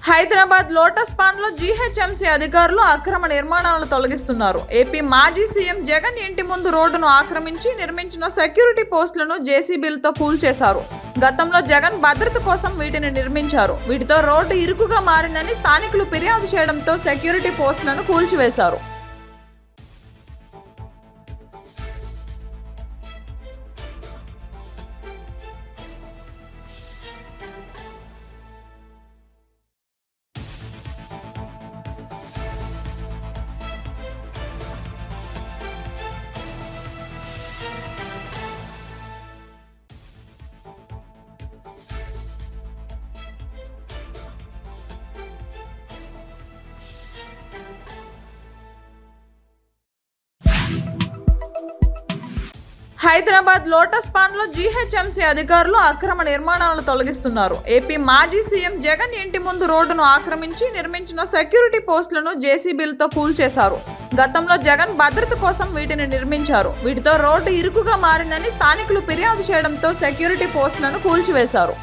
Hyderabad lotus పాండ్లో GHMC అధికారులు అక్రమ నిర్మాణాలను తొలగిస్తున్నారు. ఏపీ మాజీ సీఎం జగన్ ఇంటి ముందు రోడ్డును ఆక్రమించి నిర్మించిన సెక్యూరిటీ పోస్టులను జేసీబీలతో కూల్చేశారు. గతంలో జగన్ భద్రత కోసం వీటిని నిర్మించారు. వీటితో రోడ్డు ఇరుకుగా మారిందని స్థానికులు ఫిర్యాదు చేయడంతో సెక్యూరిటీ పోస్టులను కూల్చివేశారు. హైదరాబాద్ లోటస్ పాండ్లో జీహెచ్ఎంసీ అధికారులు అక్రమ నిర్మాణాలను తొలగిస్తున్నారు. ఏపీ మాజీ సీఎం జగన్ ఇంటి ముందు రోడ్డును ఆక్రమించి నిర్మించిన సెక్యూరిటీ పోస్టులను జేసీబీలతో కూల్చేశారు. గతంలో జగన్ భద్రత కోసం వీటిని నిర్మించారు. వీటితో రోడ్డు ఇరుకుగా మారిందని స్థానికులు ఫిర్యాదు చేయడంతో సెక్యూరిటీ పోస్టులను కూల్చివేశారు.